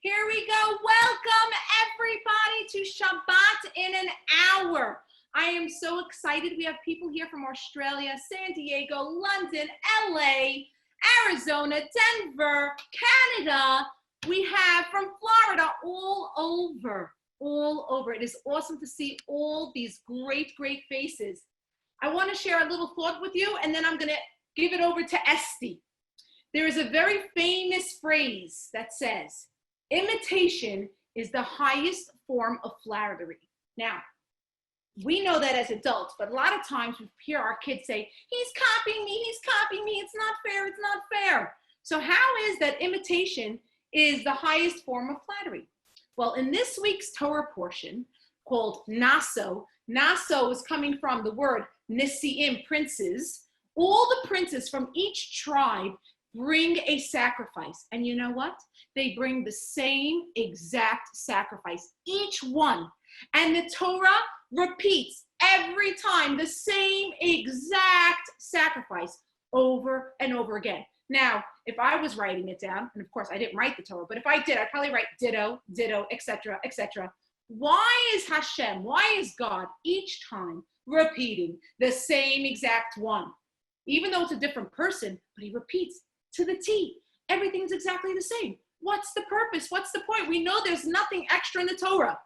Here we go. Welcome everybody to Shabbat in an hour. I am so excited. We have people here from Australia, San Diego, London, LA, Arizona, Denver, Canada. We have from Florida, all over. It is awesome to see all these great faces. I want to share a little thought with you, and then I'm going to give it over to Esty. There is a very famous phrase that says, imitation is the highest form of flattery. Now, we know that as adults, but a lot of times we hear our kids say, he's copying me, it's not fair. So how is that imitation is the highest form of flattery? Well, in this week's Torah portion called Naso is coming from the word Nisiim, princes. All the princes from each tribe bring a sacrifice. And you know what? They bring the same exact sacrifice, each one. And the Torah repeats every time the same exact sacrifice over and over again. Now, if I was writing it down, and of course I didn't write the Torah, but if I did, I'd probably write ditto, etc., etc. Why is Hashem, why is God each time repeating the same exact one? Even though it's a different person, but he repeats to the T. Everything's exactly the same. What's the purpose? What's the point? We know there's nothing extra in the Torah.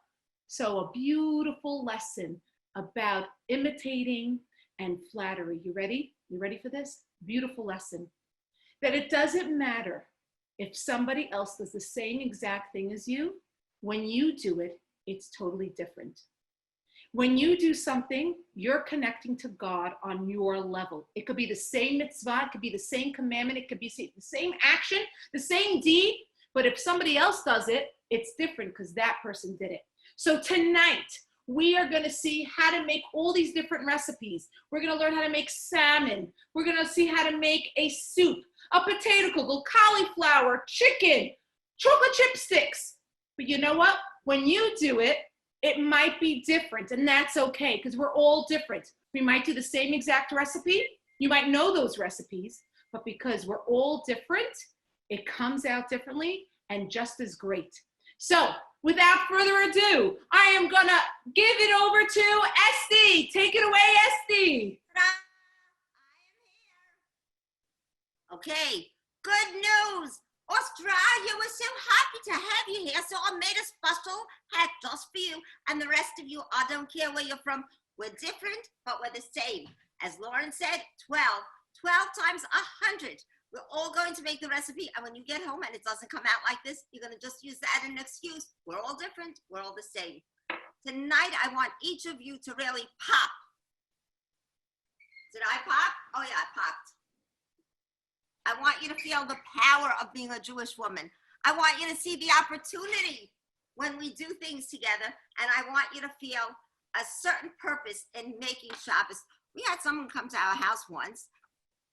So a beautiful lesson about imitating and flattery. You ready? You ready for this? Beautiful lesson. That it doesn't matter if somebody else does the same exact thing as you. When you do it, it's totally different. When you do something, you're connecting to God on your level. It could be the same mitzvah, it could be the same commandment, it could be the same action, the same deed, but if somebody else does it, it's different because that person did it. So tonight, we are going to see how to make all these different recipes. We're going to learn how to make salmon. We're going to see how to make a soup, a potato kugel, cauliflower, chicken, chocolate chip sticks. But you know what? When you do it, it might be different, and that's okay because we're all different. We might do the same exact recipe. You might know those recipes, but because we're all different, it comes out differently and just as great. So without further ado, I am gonna give it over to Esty. Take it away, Esty. I am here. Okay, good news. Australia, we're so happy to have you here. So I made a special hat just for you. And the rest of you, I don't care where you're from. We're different, but we're the same. As Lauren said, 12 times 100. We're all going to make the recipe. And when you get home and it doesn't come out like this, you're going to just use that as an excuse. We're all different. We're all the same. Tonight, I want each of you to really pop. Did I pop? Oh, yeah, I popped. I want you to feel the power of being a Jewish woman. I want you to see the opportunity when we do things together. And I want you to feel a certain purpose in making Shabbos. We had someone come to our house once.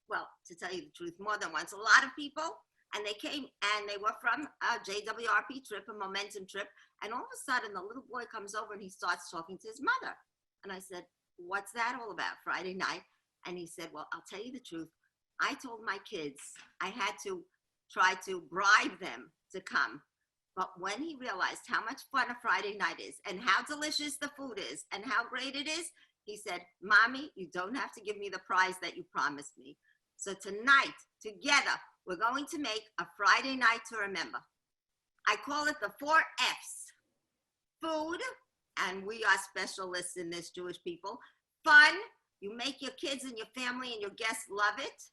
Well, to tell you the truth, more than once. A lot of people. And they came and they were from a JWRP trip, a momentum trip. And all of a sudden, the little boy comes over and he starts talking to his mother. And I said, what's that all about, Friday night? And he said, well, I'll tell you the truth. I told my kids I had to try to bribe them to come. But when he realized how much fun a Friday night is and how delicious the food is and how great it is, he said, Mommy, you don't have to give me the prize that you promised me. So tonight, together, we're going to make a Friday night to remember. I call it the 4 F's. Food, and we are specialists in this, Jewish people. Fun, you make your kids and your family and your guests love it.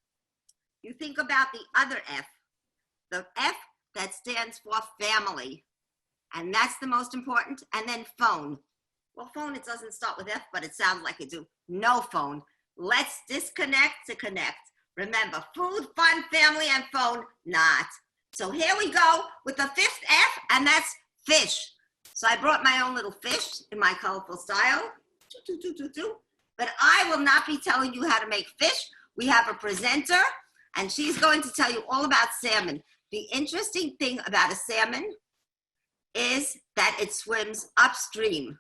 You think about the other F, the F that stands for family. And that's the most important. And then phone. Well, phone, it doesn't start with F, but it sounds like it do. No phone. Let's disconnect to connect. Remember, food, fun, family, and phone, not. So here we go with the 5th F, and that's fish. So I brought my own little fish in my colorful style. But I will not be telling you how to make fish. We have a presenter. And she's going to tell you all about salmon. The interesting thing about a salmon is that it swims upstream.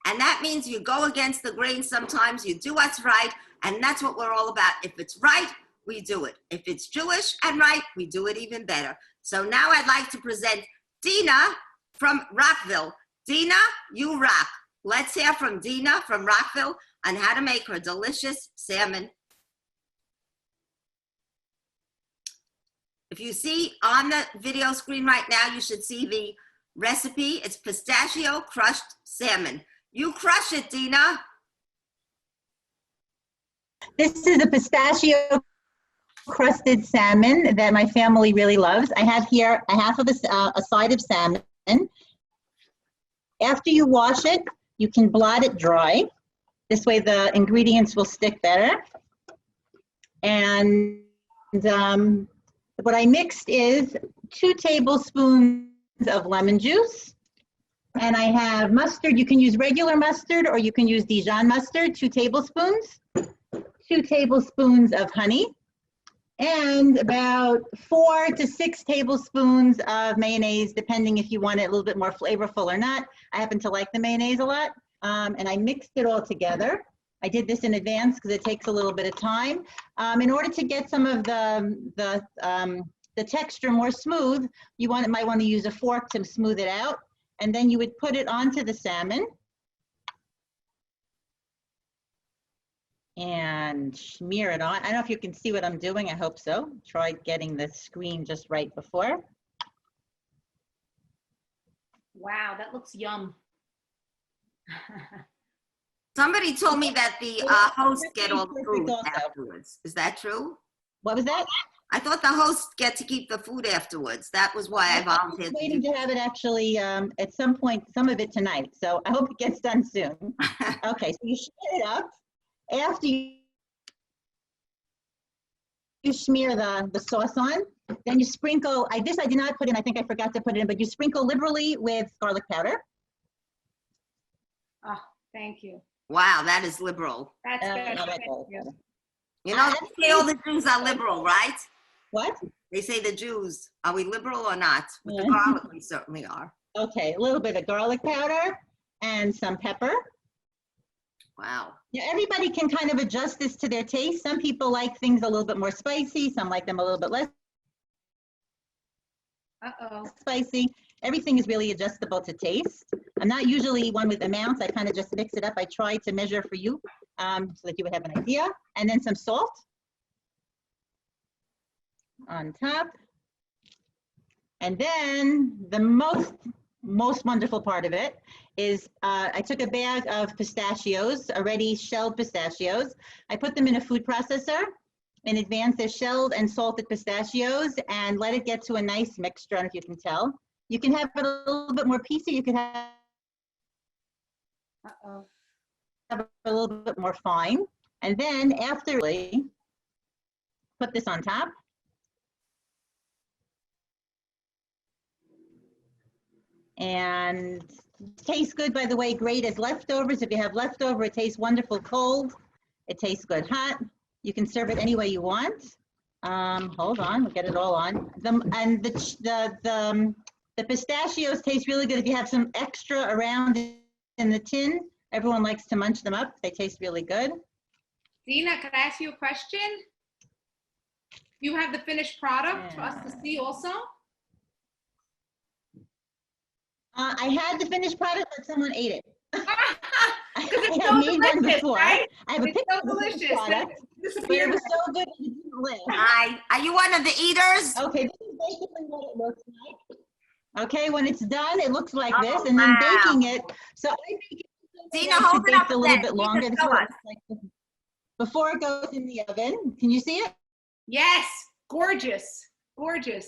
And that means you go against the grain sometimes, you do what's right, and that's what we're all about. If it's right, we do it. If it's Jewish and right, we do it even better. So now I'd like to present Dina from Rockville. Dina, you rock. Let's hear from Dina from Rockville on how to make her delicious salmon. If you see on the video screen right now, you should see the recipe. It's pistachio crushed salmon. You crush it, Dina. This is a pistachio crusted salmon that my family really loves. I have here a half of a side of salmon. After you wash it, you can blot it dry. This way the ingredients will stick better. And what I mixed is 2 tablespoons of lemon juice. And I have mustard. You can use regular mustard or you can use Dijon mustard, 2 tablespoons. 2 tablespoons of honey. And about 4 to 6 tablespoons of mayonnaise, depending if you want it a little bit more flavorful or not. I happen to like the mayonnaise a lot. And I mixed it all together. I did this in advance because it takes a little bit of time. In order to get some of the texture more smooth, you might want to use a fork to smooth it out. And then you would put it onto the salmon. And smear it on. I don't know if you can see what I'm doing. I hope so. Try getting the screen just right before. Wow, that looks yum. Somebody told me that the hosts get all the food afterwards. Is that true? What was that? I thought the hosts get to keep the food afterwards. That was why I volunteered. I'm waiting to have it actually at some point, some of it tonight. So I hope it gets done soon. Okay, so you smear it up. After you smear the sauce on, then you sprinkle, this I did not put in, I think I forgot to put it in, but you sprinkle liberally with garlic powder. Oh, thank you. Wow, that is liberal. That's good. Thank You. You know, they say all the Jews are liberal, right? What? They say the Jews, are we liberal or not? With the garlic, we certainly are. Okay, a little bit of garlic powder and some pepper. Wow. Yeah, everybody can kind of adjust this to their taste. Some people like things a little bit more spicy. Some like them a little bit less spicy. Everything is really adjustable to taste. I'm not usually one with amounts. I kind of just mix it up. I try to measure for you so that you would have an idea. And then some salt on top. And then the most wonderful part of it is I took a bag of pistachios, already shelled pistachios. I put them in a food processor. In advance, they're shelled and salted pistachios and let it get to a nice mixture, I don't know if you can tell. You can have it a little bit more piecey. You can have it a little bit more fine. And then after, put this on top. And it tastes good, by the way, great as leftovers. If you have leftover, it tastes wonderful cold. It tastes good hot. You can serve it any way you want. Hold on, we'll get it all on. The pistachios taste really good if you have some extra around in the tin. Everyone likes to munch them up. They taste really good. Dina, can I ask you a question? You have the finished product for us to see also? I had the finished product, but someone ate it. It's I so made one delicious, before. right? I have a It's picture so of the finished delicious. product, but it was so good it didn't live. Hi, are you one of the eaters? Okay, this is basically what it looks like. Okay, when it's done, it looks like this, Oh, and then wow. baking it. So I bake it. Dina, hold it up a a little bit. bit longer. This is what it looks like before it goes in the oven. Can you see it? Yes, gorgeous, gorgeous.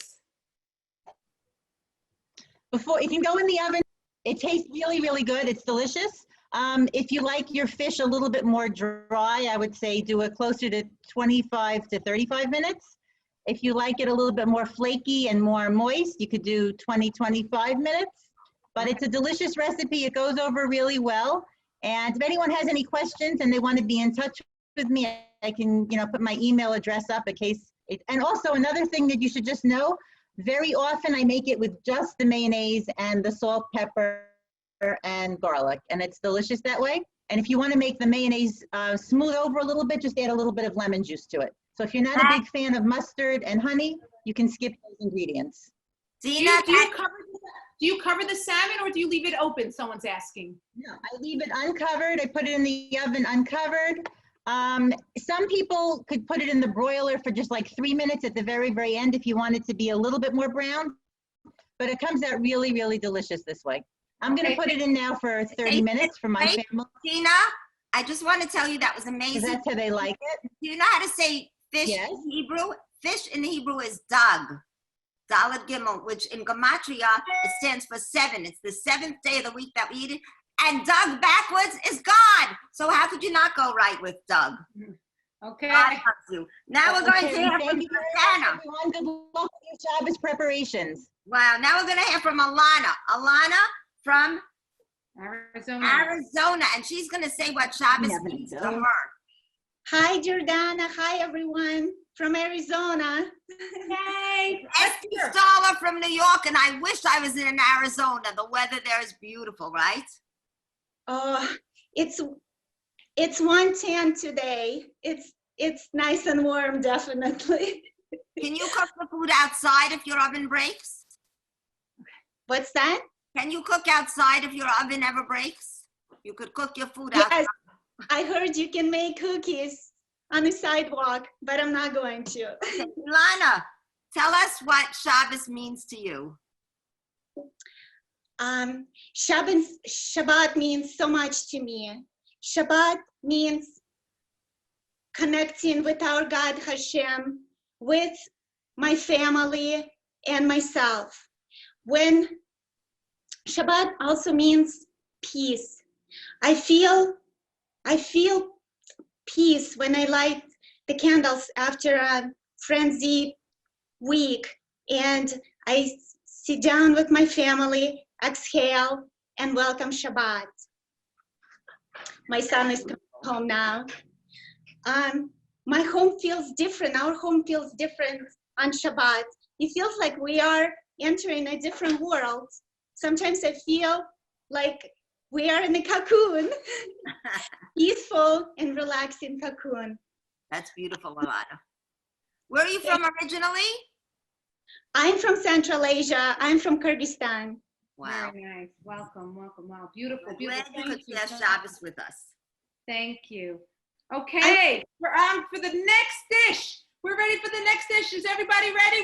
Before it can go in the oven. It tastes really, really good. It's delicious. If you like your fish a little bit more dry, I would say do it closer to 25 to 35 minutes. If you like it a little bit more flaky and more moist, you could do 20, 25 minutes. But it's a delicious recipe. It goes over really well. And if anyone has any questions and they want to be in touch with me, I can, put my email address up in case. And also another thing that you should just know, very often I make it with just the mayonnaise and the salt, pepper, and garlic, and it's delicious that way. And if you want to make the mayonnaise smooth over a little bit, just add a little bit of lemon juice to it. So if you're not a big fan of mustard and honey, you can skip those ingredients. Dina, do you cover this Do you cover the salmon or do you leave it open? Someone's asking. No, I leave it uncovered. I put it in the oven uncovered. Some people could put it in the broiler for just like 3 minutes at the very, very end if you want it to be a little bit more brown. But it comes out really, really delicious this way. I'm going to put it in now for 30 minutes for my family. Tina, I just want to tell you that was amazing. That's how they like it. Do you know how to say fish in Hebrew? Fish in Hebrew is dag. Daled Gimel, which in Gematria, it stands for 7. It's the 7th day of the week that we eat it. And Doug backwards is God. So how could you not go right with Doug? Okay. God loves you. Now we're going to hear from Susanna. Good luck with your Shabbos preparations. Wow. Now we're going to hear from Alana. Alana from Arizona. And she's going to say what Shabbos means to her. Hi, Jordana. Hi, everyone from Arizona. Hey, Esty Staller from New York, and I wish I was in Arizona. The weather there is beautiful, right? Oh, it's 110 today. It's nice and warm, definitely. Can you cook the food outside if your oven breaks? What's that? Can you cook outside if your oven ever breaks? You could cook your food outside. Yes, I heard you can make cookies on the sidewalk, but I'm not going to. Okay, Ilana, tell us what Shabbos means to you. Shabbat means so much to me. Shabbat means connecting with our God Hashem, with my family and myself. When Shabbat also means peace. I feel peace when I light the candles after a frenzied week, and I sit down with my family, exhale, and welcome Shabbat. My son is coming home now. My home feels different. Our home feels different on Shabbat. It feels like we are entering a different world. Sometimes I feel like we are in a cocoon, peaceful and relaxing cocoon. That's beautiful, Alana. Where are you from originally? I'm from Central Asia. I'm from Kyrgyzstan. Wow. Very nice. Welcome, welcome. Wow, beautiful, I'm beautiful. glad you could share so Shabbos with us. Thank you. Okay, we're on for the next dish. We're ready for the next dish. Is everybody ready?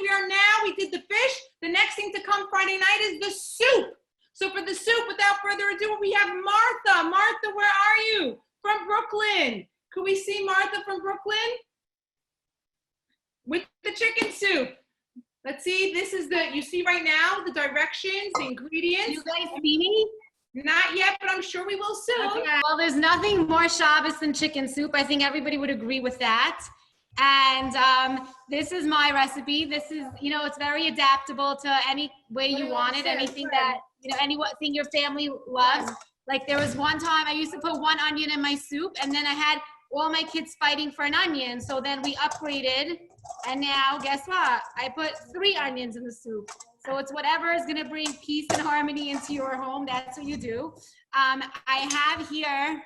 We did the fish. The next thing to come Friday night is the soup. So for the soup, without further ado, we have Martha. Martha, where are you? From Brooklyn. Could we see Martha from Brooklyn? With the chicken soup. Let's see, this is you see right now, the directions, the ingredients. You guys see me? Not yet, but I'm sure we will soon. Okay. Well, there's nothing more Shabbos than chicken soup. I think everybody would agree with that. And this is my recipe. This is, it's very adaptable to any way you want it, anything that, anything your family loves. Like there was one time I used to put 1 onion in my soup, and then I had all my kids fighting for an onion. So then we upgraded, and now guess what? I put 3 onions in the soup. So it's whatever is gonna bring peace and harmony into your home. That's what you do. I have here,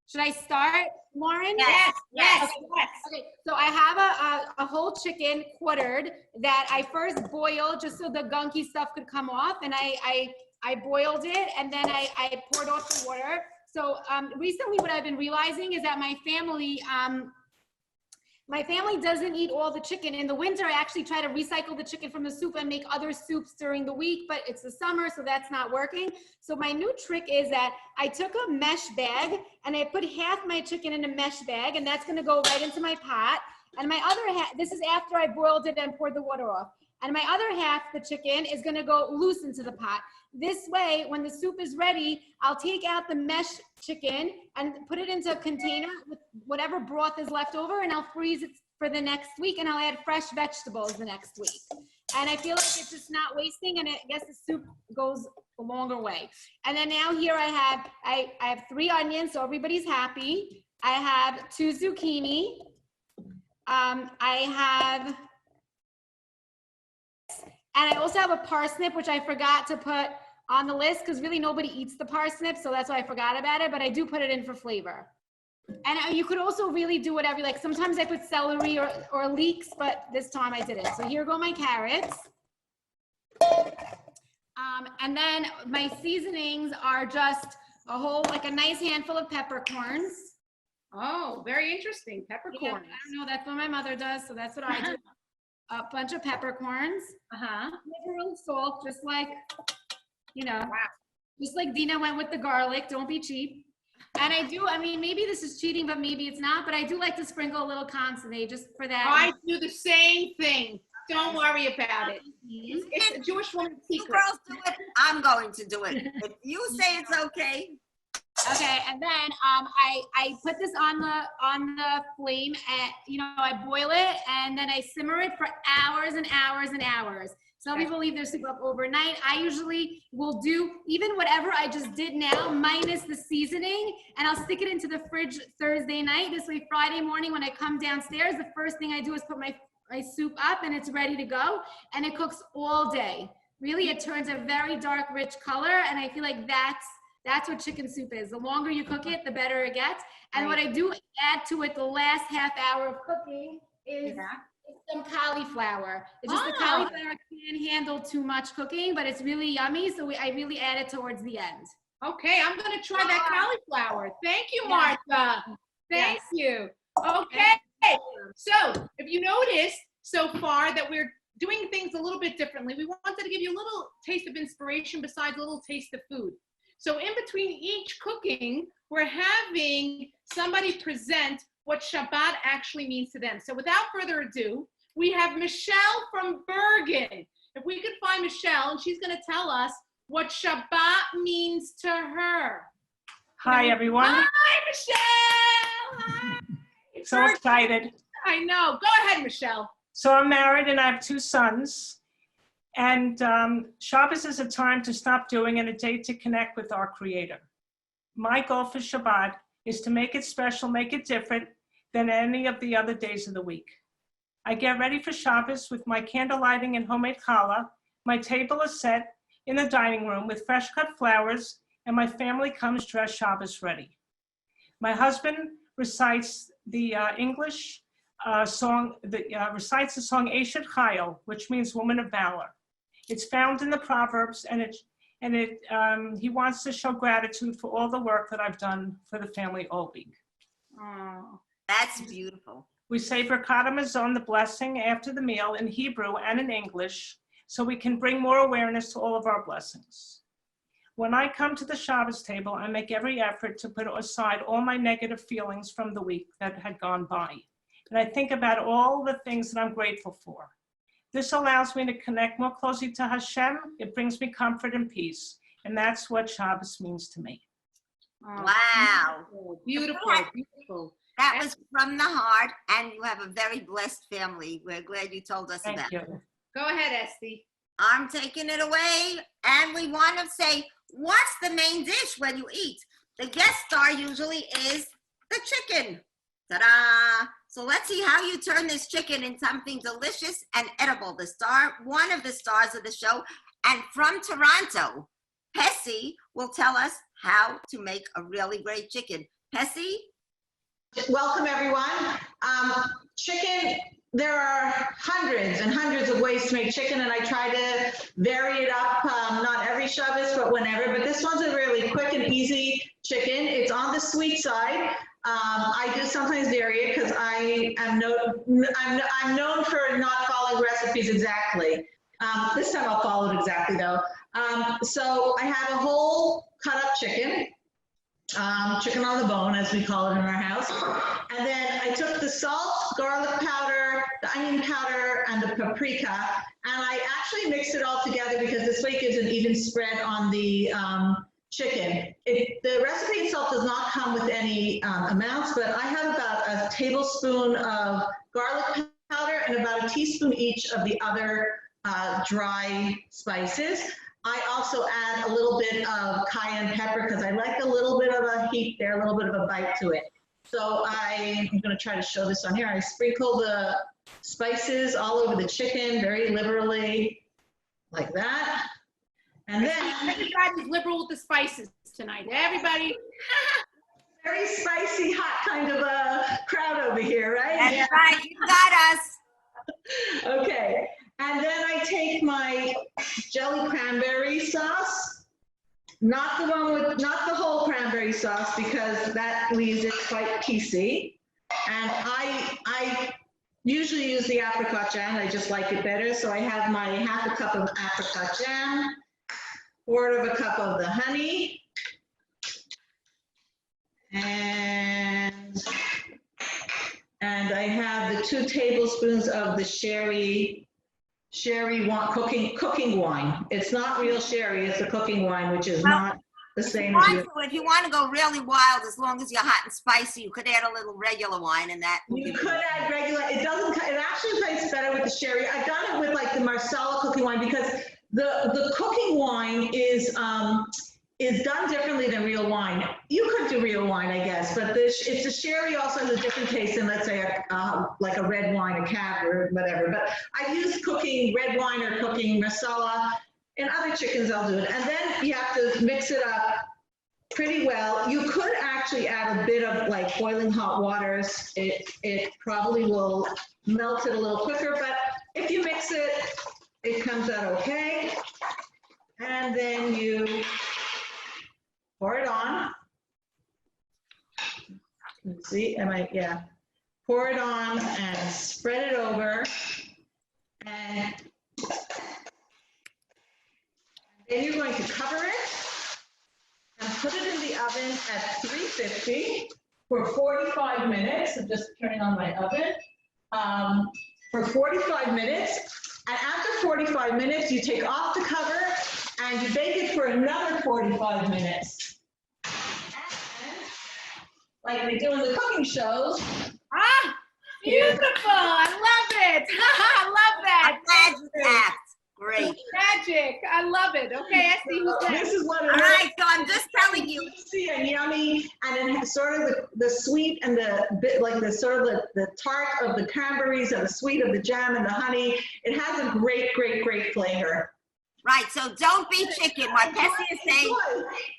should I start, Lauren? Yes. Okay, so I have a whole chicken quartered that I first boiled just so the gunky stuff could come off, and I boiled it, and then I poured off the water. So recently what I've been realizing is that my family doesn't eat all the chicken. In the winter, I actually try to recycle the chicken from the soup and make other soups during the week, but it's the summer, so that's not working. So my new trick is that I took a mesh bag and I put half my chicken in a mesh bag, and that's gonna go right into my pot. And my other half, this is after I boiled it and poured the water off. And my other half, the chicken, is gonna go loose into the pot. This way, when the soup is ready, I'll take out the mesh chicken and put it into a container with whatever broth is left over, and I'll freeze it for the next week, and I'll add fresh vegetables the next week. And I feel like it's just not wasting, and I guess the soup goes a longer way. And then now here I have 3 onions, so everybody's happy. I have 2 zucchini. And I also have a parsnip, which I forgot to put on the list because really nobody eats the parsnip, so that's why I forgot about it, but I do put it in for flavor. And you could also really do whatever you like. Sometimes I put celery or leeks, but this time I didn't. So here go my carrots. And then my seasonings are just like a nice handful of peppercorns. Oh, very interesting. Yeah, Peppercorns. I don't know, that's what my mother does, so that's what I do. A bunch of peppercorns, Uh-huh. liberal salt, just like, Wow. just like Dina went with the garlic, don't be cheap. And I mean, maybe this is cheating, but maybe it's not, but I do like to sprinkle a little consomme just for that. I do the same thing. Don't worry about it. It's a Jewish woman's You secret. girls do it, I'm going to do it. If you say it's okay. Okay, and then I put this on the flame, and I boil it, and then I simmer it for hours and hours and hours. Some people leave their soup up overnight. I usually will do even whatever I just did now, minus the seasoning, and I'll stick it into the fridge Thursday night. This way, Friday morning when I come downstairs, the first thing I do is put my soup up, and it's ready to go, and it cooks all day. Really, it turns a very dark, rich color, and I feel like that's what chicken soup is. The longer you cook it, the better it gets. And what I do add to it the last half hour of cooking is some cauliflower. It's just the cauliflower can't handle too much cooking, but it's really yummy. So I really add it towards the end. Okay, I'm going to try that cauliflower. Thank you, Martha. Thank you. Okay, so if you noticed so far that we're doing things a little bit differently, we wanted to give you a little taste of inspiration besides a little taste of food. So in between each cooking, we're having somebody present what Shabbat actually means to them. So without further ado, we have Michelle from Bergen. If we could find Michelle, and she's going to tell us what Shabbat means to her. Hi, everyone. Hi, Michelle. Hi. So excited. I know. Go ahead, Michelle. So I'm married and I have 2 sons. And Shabbos is a time to stop doing and a day to connect with our Creator. My goal for Shabbat is to make it special, make it different than any of the other days of the week. I get ready for Shabbos with my candle lighting and homemade challah. My table is set in the dining room with fresh cut flowers, and my family comes dressed Shabbos ready. My husband recites the English song, recites the song Eshet Chayil, which means woman of valor. It's found in the Proverbs, and he wants to show gratitude for all the work that I've done for the family all week. Oh, That's beautiful. We say Birkat HaMazon, the blessing, after the meal in Hebrew and in English, so we can bring more awareness to all of our blessings. When I come to the Shabbos table, I make every effort to put aside all my negative feelings from the week that had gone by. And I think about all the things that I'm grateful for. This allows me to connect more closely to Hashem. It brings me comfort and peace. And that's what Shabbos means to me. Wow. Beautiful, beautiful. That was from the heart, and you have a very blessed family. We're glad you told us Thank about you. it. Go ahead, Esty. I'm taking it away, and we want to say, what's the main dish when you eat? The guest star usually is the chicken. Ta-da! So let's see how you turn this chicken into something delicious and edible. One of the stars of the show, and from Toronto, Pessy will tell us how to make a really great chicken. Pessy? Welcome, everyone. Chicken, there are hundreds and hundreds of ways to make chicken, and I try to vary it up, not every Shabbos, but whenever. But this one's a really quick and easy chicken. It's on the sweet side. I do sometimes vary it because I'm known for not following recipes exactly. This time I'll follow it exactly, though. So I have a whole cut up chicken. Chicken on the bone, as we call it in our house. And then I took the salt, garlic powder, the onion powder, and the paprika, and I actually mixed it all together because this way it gives an even spread on the chicken. The recipe itself does not come with any amounts, but I have about a tablespoon of garlic powder and about a teaspoon each of the other dry spices. I also add a little bit of cayenne pepper because I like a little bit of a heat there, a little bit of a bite to it. So I'm going to try to show this on here. I sprinkle the spices all over the chicken very liberally, like that. And then Everybody's liberal with the spices tonight. Everybody. very spicy, hot kind of a crowd over here, right? That's right, you got us. Okay. And then I take my jelly cranberry sauce, not the whole cranberry sauce, because that leaves it quite piecey. And I usually use the apricot jam. I just like it better. So I have my half a cup of apricot jam, quarter of a cup of the honey, and I have the 2 tablespoons of the sherry cooking wine. It's not real sherry, it's a cooking wine, which is not the same as you. If you want to go really wild, as long as you're hot and spicy, you could add a little regular wine, and that. You could add regular. It actually tastes better with the sherry. I've done it with like the Marsala cooking wine, because the cooking wine is done differently than real wine. You could do real wine, I guess, but if the sherry also has a different taste than, let's say, like a red wine, a cab or whatever. But I've used cooking red wine or cooking Marsala. In other chickens, I'll do it. And then you have to mix it up pretty well. You could actually add a bit of like boiling hot waters. It probably will melt it a little quicker, but if you mix it, it comes out okay. And then you pour it on. Let's see, yeah. Pour it on and spread it over. And then you're going to cover it and put it in the oven at 350 for 45 minutes. I'm just turning on my oven. For 45 minutes. And after 45 minutes, you take off the cover and you bake it for another 45 minutes. And like they do in the cooking shows. Ah, beautiful. I love it. I love that. Great. Magic. I love it. Okay, Esty, who's next? This is what it All is. right, so I'm just telling you. Juicy and yummy, and then sort of the sweet and the bit like the sort of the tart of the cranberries and the sweet of the jam and the honey. It has a great, great, great flavor. Right, so don't be chicken. What Tessie is saying.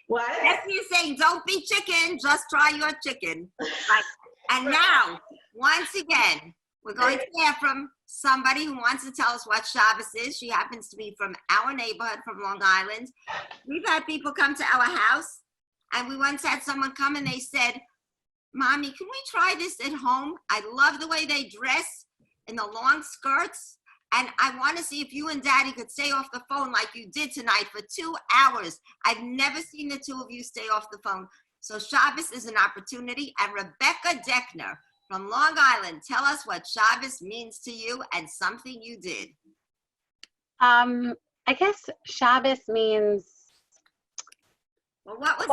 What? Tessie is saying, don't be chicken. Just try your chicken. Right. And now, once again, we're going to hear from somebody who wants to tell us what Shabbos is. She happens to be from our neighborhood, from Long Island. We've had people come to our house, and we once had someone come and they said, Mommy, can we try this at home? I love the way they dress in the long skirts, and I want to see if you and Daddy could stay off the phone like you did tonight for 2 hours. I've never seen the 2 of you stay off the phone. So Shabbos is an opportunity, and Rebecca Deckner from Long Island, tell us what Shabbos means to you and something you did. I guess Shabbos means Well, what was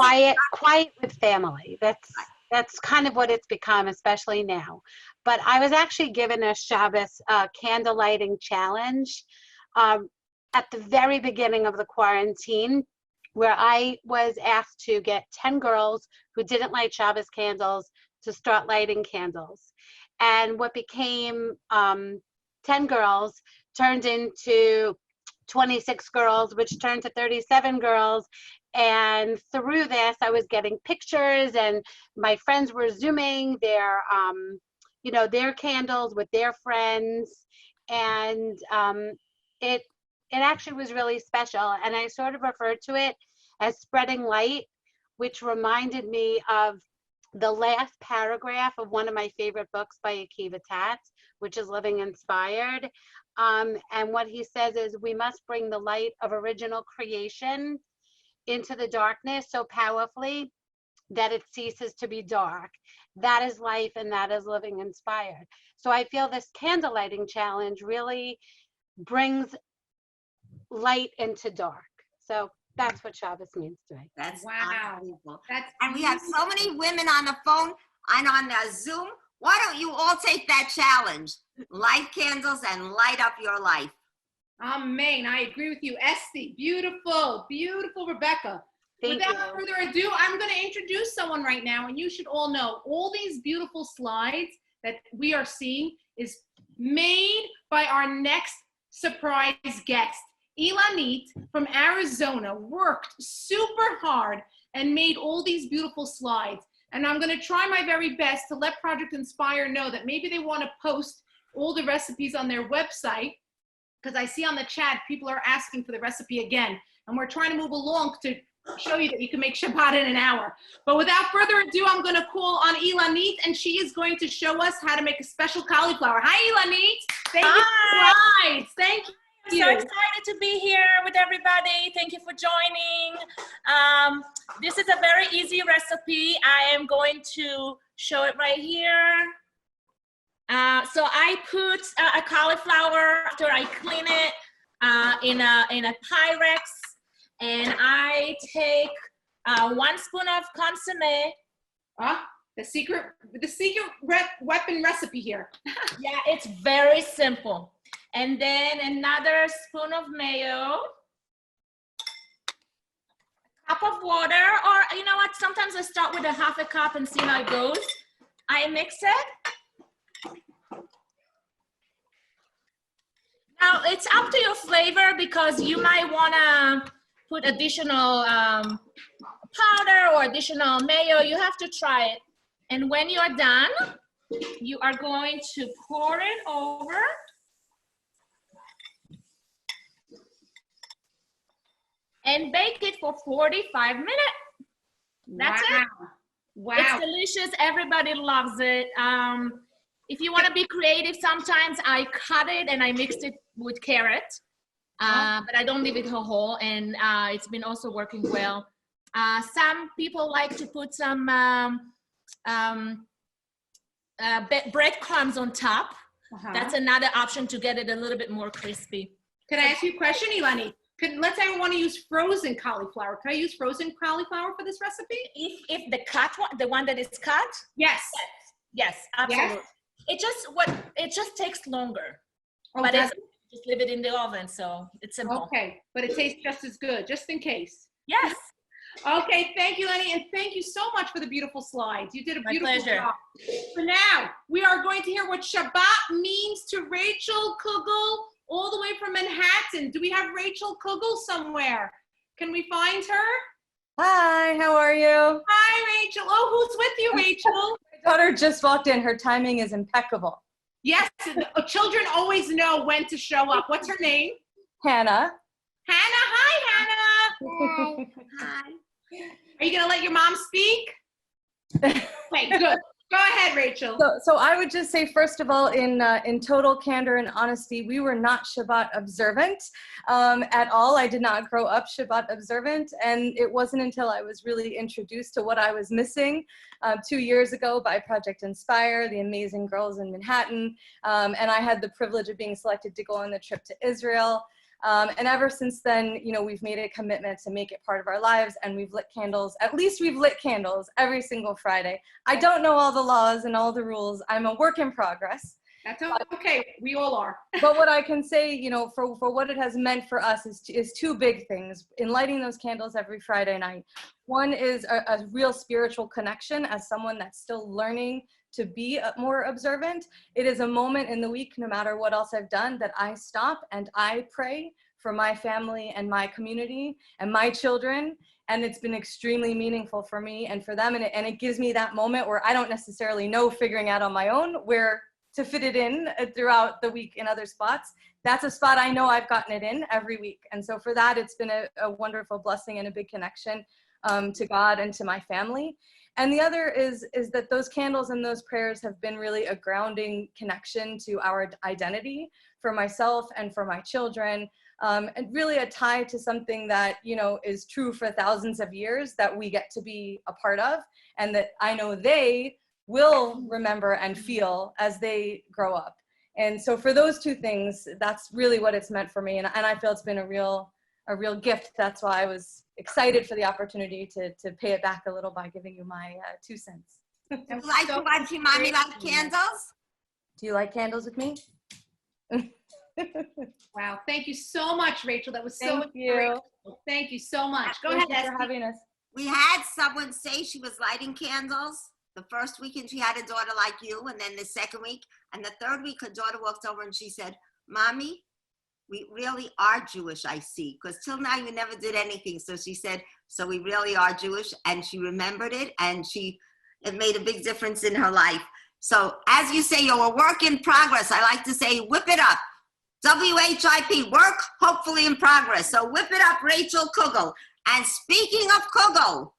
quiet with family. That's kind of what it's become, especially now. But I was actually given a Shabbos candle lighting challenge at the very beginning of the quarantine, where I was asked to get 10 girls who didn't light Shabbos candles to start lighting candles. And what became 10 girls turned into 26 girls, which turned to 37 girls. And through this, I was getting pictures, and my friends were Zooming their, their candles with their friends. And it actually was really special. And I sort of referred to it as spreading light, which reminded me of the last paragraph of one of my favorite books by Akiva Tatz, which is Living Inspired. And what he says is, we must bring the light of original creation into the darkness so powerfully that it ceases to be dark. That is life, and that is living inspired. So I feel this candle lighting challenge really brings light into dark. So that's what Shabbos means to me. That's Wow. unbelievable. That's And we have so many women on the phone and on the Zoom. Why don't you all take that challenge? Light candles and light up your life. Amen. I agree with you, Esty. Beautiful, beautiful, Rebecca. Thank Without you. further ado, I'm going to introduce someone right now, and you should all know all these beautiful slides that we are seeing is made by our next surprise guest. Ilanit from Arizona worked super hard and made all these beautiful slides. And I'm going to try my very best to let Project Inspire know that maybe they want to post all the recipes on their website. because I see on the chat people are asking for the recipe again, and we're trying to move along to show you that you can make Shabbat in an hour. But without further ado, I'm going to call on Ilanit, and she is going to show us how to make a special cauliflower. Hi, Ilanit. Thank you for the slides. Thank you. I'm so excited to be here with everybody. Thank you for joining. This is a very easy recipe. I am going to show it right here. So I put a cauliflower after I clean it in a Pyrex, and I take 1 spoon of consommé. The secret weapon recipe here. Yeah, it's very simple. And then another spoon of mayo, a cup of water, or you know what, sometimes I start with a half a cup and see how it goes. I mix it. Now it's up to your flavor, because you might wanna put additional powder or additional mayo. You have to try it. And when you're done, you are going to pour it over. And bake it for 45 minutes. That's it. Wow. It's delicious. Everybody loves it. If you want to be creative, sometimes I cut it and I mixed it with carrot, but I don't leave it whole, and it's been also working well. Some people like to put some breadcrumbs on top. That's another option to get it a little bit more crispy. Can I ask you a question, Ilani? Let's say I want to use frozen cauliflower. Can I use frozen cauliflower for this recipe? If the cut one, the one that is cut? Yes. Yes, absolutely. Yes? It just takes longer. Oh, but it's, just leave it in the oven, so it's simple. Okay, but it tastes just as good, just in case. Yes. Okay, thank you, Lenny, and thank you so much for the beautiful slides. You did a beautiful job. So now, we are going to hear what Shabbat means to Rachel Kugel, all the way from Manhattan. Do we have Rachel Kugel somewhere? Can we find her? Hi, how are you? Hi, Rachel. Oh, who's with you, Rachel? My daughter just walked in. Her timing is impeccable. Yes, children always know when to show up. What's her name? Hannah. Hannah. Hi, Hannah. Hi. Are you going to let your mom speak? Okay, good. Go ahead, Rachel. So I would just say, first of all, in total candor and honesty, we were not Shabbat observant at all. I did not grow up Shabbat observant, and it wasn't until I was really introduced to what I was missing 2 years ago by Project Inspire, the amazing girls in Manhattan, and I had the privilege of being selected to go on the trip to Israel. And ever since then, you know, we've made a commitment to make it part of our lives, and we've lit candles. At least we've lit candles every single Friday. I don't know all the laws and all the rules. I'm a work in progress. That's okay. We all are. But what I can say, you know, for what it has meant for us is two big things in lighting those candles every Friday night. One is a real spiritual connection as someone that's still learning to be more observant. It is a moment in the week, no matter what else I've done, that I stop and I pray for my family and my community and my children. And it's been extremely meaningful for me and for them. And it gives me that moment where I don't necessarily know, figuring out on my own where to fit it in throughout the week in other spots. That's a spot I know I've gotten it in every week. And so for that, it's been a wonderful blessing and a big connection to God and to my family. And the other is that those candles and those prayers have been really a grounding connection to our identity for myself and for my children, and really a tie to something that, you know, is true for thousands of years that we get to be a part of, and that I know they will remember and feel as they grow up. And so for those two things, that's really what it's meant for me. And I feel it's been a real gift. That's why I was excited for the opportunity to pay it back a little by giving you my 2 cents. You like to watch your mommy light candles? Do you like candles with me? Wow. Thank you so much, Rachel. That was so Thank you. Thank you so much. Go Thank ahead, you for Esty. having us. We had someone say she was lighting candles. The first weekend she had a daughter like you, and then the second week, and the third week her daughter walked over and she said, "Mommy, we really are Jewish, I see, because till now you never did anything." So she said, "So we really are Jewish," and she remembered it, and it made a big difference in her life. So as you say, you're a work in progress. I like to say, whip it up. WHIP, work hopefully in progress. So whip it up, Rachel Kugel. And speaking of kugel,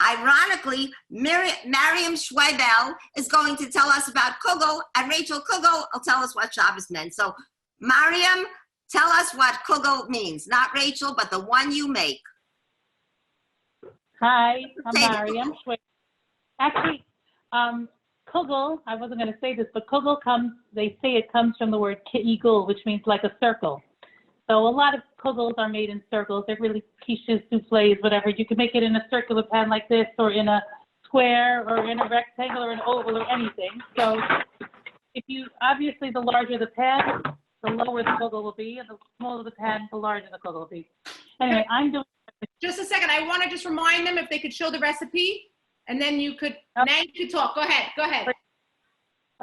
ironically, Mariam Schweibel is going to tell us about kugel, and Rachel Kugel will tell us what Shabbos meant. So Mariam, tell us what kugel means. Not Rachel, but the one you make. Hi, I'm Mariam Schweibel. Actually, kugel, I wasn't going to say this, but kugel comes, they say it comes from the word kugel, which means like a circle. So a lot of kugels are made in circles. They're really quiches, souffles, whatever. You can make it in a circular pan like this, or in a square, or in a rectangle, or an oval, or anything. So if you, obviously the larger the pan, the lower the kugel will be, and the smaller the pan, the larger the kugel will be. Anyway, I'm doing... Just a second. I want to just remind them if they could show the recipe, and then you could, now you can talk. Go ahead. Go ahead.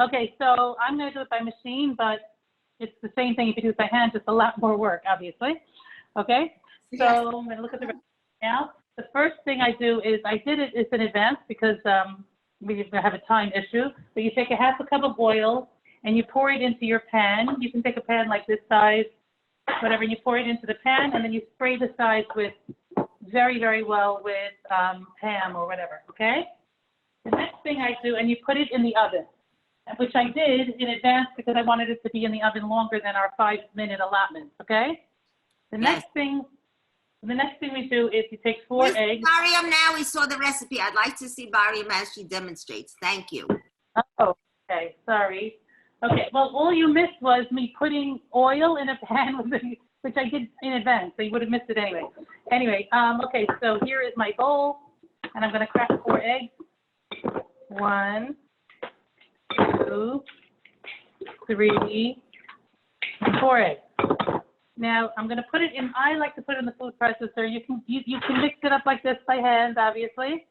Okay, so I'm going to do it by machine, but it's the same thing if you do it by hand, just a lot more work, obviously. Okay, so Yes. I'm going to look at the recipe now. The first thing I do is I did it in advance because we have a time issue. So you take a half a cup of oil and you pour it into your pan. You can take a pan like this size, whatever, and you pour it into the pan, and then you spray the sides with very, very well with ham or whatever, okay? The next thing I do, and you put it in the oven, which I did in advance because I wanted it to be in the oven longer than our 5-minute allotment, okay? The next thing we do is you take 4 eggs. Mariam, now we saw the recipe. I'd like to see Mariam as she demonstrates. Thank you. Oh, okay, sorry. Okay, well, all you missed was me putting oil in a pan, which I did in advance, so you would have missed it anyway. Anyway, okay, so here is my bowl, and I'm gonna crack 4 eggs. 1, 2, 3, 4 eggs. Now I'm gonna put it in. I like to put it in the food processor. You can mix it up like this by hand, obviously,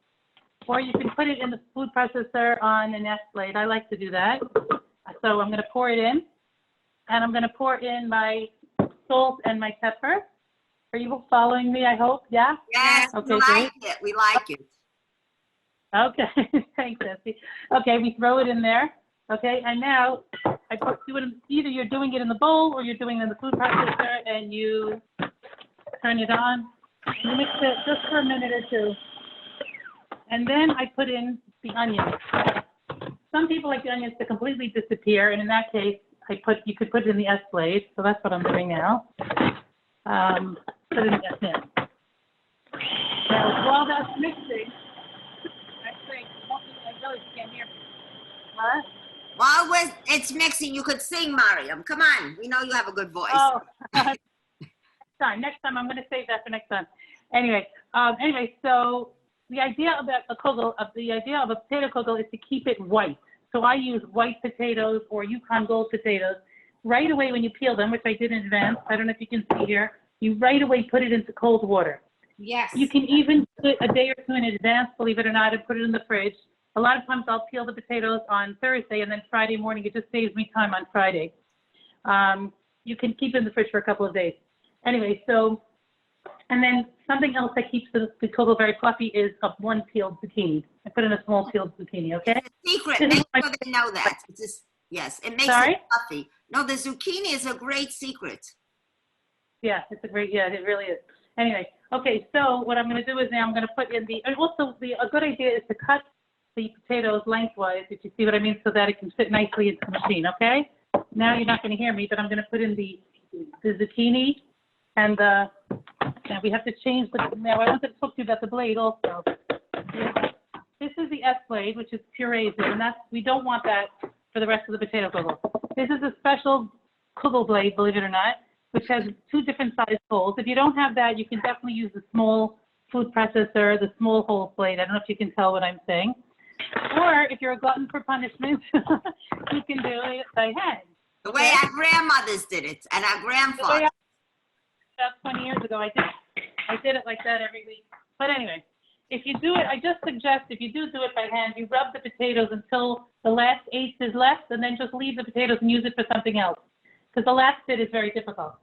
or you can put it in the food processor on an S blade. I like to do that. So I'm gonna pour it in, and I'm gonna pour in my salt and my pepper. Are you following me? I hope. Yeah. Yes. Okay, We like great. it. We like it. Okay, thanks, Essie. Okay, we throw it in there. Okay, and now I do it. Either you're doing it in the bowl or you're doing it in the food processor, and you turn it on. You mix it just for a minute or two, and then I put in the onions. Some people like the onions to completely disappear, and in that case, you could put it in the S blade. So that's what I'm doing now. Put it in the S now. Now, while that's mixing. What? While it's mixing, you could sing, Mariam. Come on. We know you have a good voice. Oh, next time. I'm going to save that for next time. Anyway, so the idea of a potato kugel is to keep it white. So I use white potatoes or Yukon Gold potatoes. Right away when you peel them, which I did in advance, I don't know if you can see here, you right away put it into cold water. Yes. You can even put it a day or two in advance, believe it or not, and put it in the fridge. A lot of times I'll peel the potatoes on Thursday, and then Friday morning, it just saves me time on Friday. You can keep it in the fridge for a couple of days. Anyway, so, and then something else that keeps the kugel very fluffy is one peeled zucchini. I put in a small peeled zucchini, okay? It's a secret. Make sure they know that. It's just, yes, it makes it fluffy. No, the zucchini is a great secret. Yeah, it really is. Anyway, okay, so what I'm going to do is now I'm going to put in and also a good idea is to cut the potatoes lengthwise, if you see what I mean, so that it can fit nicely into the machine, okay? Now you're not going to hear me, but I'm going to put in the zucchini and now we have to change now I wanted to talk to you about the blade also. This is the S blade, which is purees, and we don't want that for the rest of the potato kugel. This is a special kugel blade, believe it or not, which has 2 different size holes. If you don't have that, you can definitely use the small food processor, the small hole blade. I don't know if you can tell what I'm saying. Or if you're a glutton for punishment, you can do it by hand. The way our grandmothers did it and our grandfathers. About 20 years ago, I did it like that every week. But anyway, if you do it, I just suggest if you do it by hand, you rub the potatoes until the last 1/8 is left, and then just leave the potatoes and use it for something else. Because the last bit is very difficult.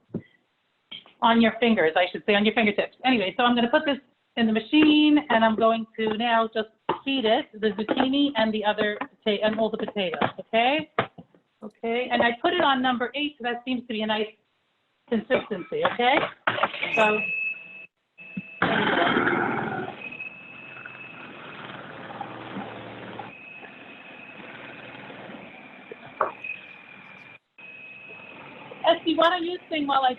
On your fingers, I should say, on your fingertips. Anyway, so I'm going to put this in the machine, and I'm going to now just feed it the zucchini and and all the potatoes, okay? Okay, and I put it on number 8, so that seems to be a nice consistency, okay? So, Esty, why don't you sing while I...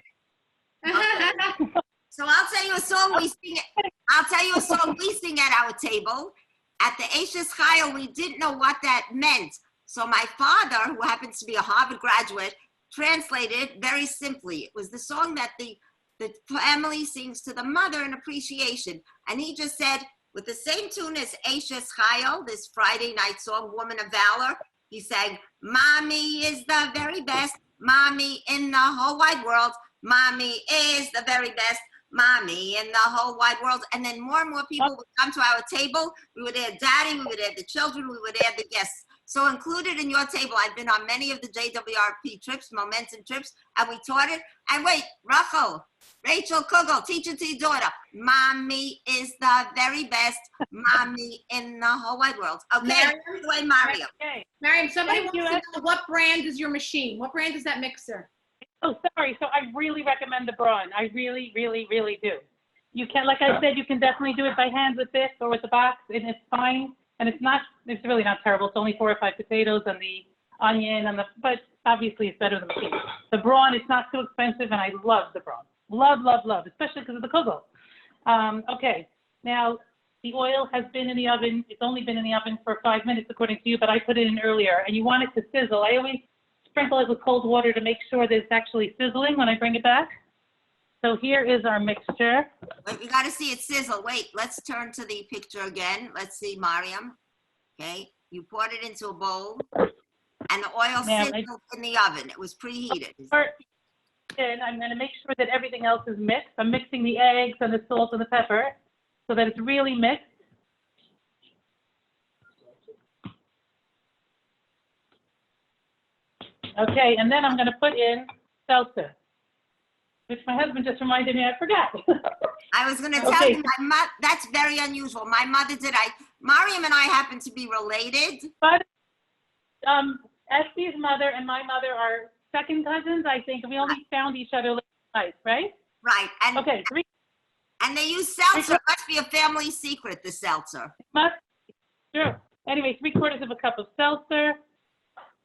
So I'll tell you a song we sing. I'll tell you a song we sing at our table. At the Ashes Chayil, we didn't know what that meant. So my father, who happens to be a Harvard graduate, translated very simply. It was the song that the family sings to the mother in appreciation. And he just said, with the same tune as Ashes Chayil, this Friday night song, Woman of Valor, he sang, Mommy is the very best, Mommy in the whole wide world. Mommy is the very best, Mommy in the whole wide world. And then more and more people would come to our table. We would add Daddy, we would add the children, we would add the guests. So included in your table, I've been on many of the JWRP trips, Momentum trips, and we taught it. And wait, Rachel Kugel, teach it to your daughter. Mommy is the very best, Mommy in the whole wide world. Okay, Mariam? Mariam. Okay. Mariam, somebody Thank wants you. to know what brand is your machine? What brand is that mixer? Oh, sorry. So I really recommend the Braun. I really, really, really do. You can, like I said, you can definitely do it by hand with this or with the box, and it's fine. And it's really not terrible. It's only 4 or 5 potatoes and the onion but obviously it's better than the machine. The Braun, it's not too expensive, and I love the Braun. Love, love, love, especially because of the kugel. Okay, now the oil has been in the oven. It's only been in the oven for 5 minutes according to you, but I put it in earlier, and you want it to sizzle. I always sprinkle it with cold water to make sure that it's actually sizzling when I bring it back. So here is our mixture. Wait, we got to see it sizzle. Wait, let's turn to the picture again. Let's see, Mariam. Okay, you poured it into a bowl, and the oil sizzled in the oven. It was preheated. And I'm going to make sure that everything else is mixed. I'm mixing the eggs and the salt and the pepper so that it's really mixed. Okay, and then I'm going to put in seltzer, which my husband just reminded me I forgot. I was going to tell you, that's very unusual. My mother did. Mariam and I happen to be related. But Esty's mother and my mother are second cousins, I think. We only found each other last night, right? Right. And, okay. And they use seltzer. It must be a family secret, the seltzer. Sure. Anyway, 3/4 of a cup of seltzer.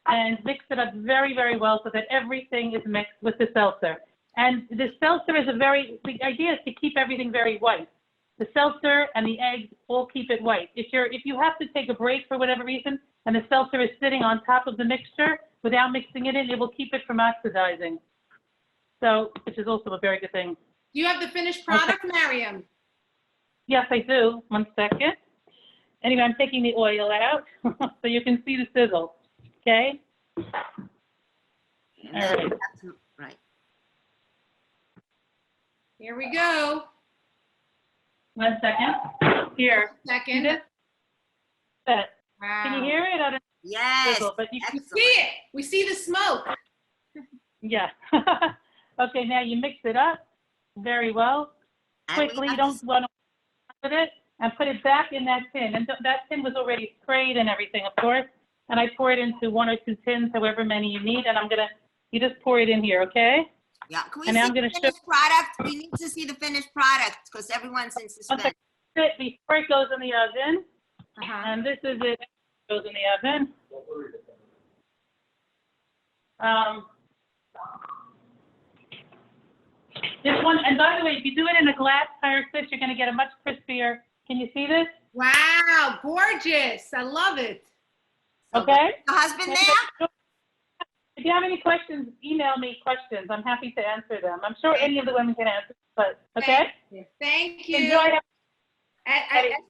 And mix it up very, very well so that everything is mixed with the seltzer. And the seltzer is the idea is to keep everything very white. The seltzer and the eggs all keep it white. If you have to take a break for whatever reason, and the seltzer is sitting on top of the mixture without mixing it in, it will keep it from oxidizing. So, which is also a very good thing. Do you have the finished product, Mariam? Yes, I do. 1 second. Anyway, I'm taking the oil out so you can see the sizzle. Okay? All right. Right. Here we go. 1 second. Here. Second. Wow. Wow. Can you hear it? Yes. Sizzle, but you can see it. We see the smoke. Yeah. Okay, now you mix it up very well. Quickly, you don't want to with it, and put it back in that tin. And that tin was already sprayed and everything, of course. And I pour it into 1 or 2 tins, however many you need. And you just pour it in here, okay? Yeah. Can we and see I'm the gonna finished product? We need to see the finished product because everyone's in suspense. Okay. Before it goes in the oven, and this is it. Goes in the oven. This one, and by the way, if you do it in a glass tire fish, you're going to get a much crispier. Can you see this? Wow, gorgeous. I love it. Okay. The husband there? If you have any questions, email me questions. I'm happy to answer them. I'm sure any of the women can answer, but okay? Thank you. Enjoy.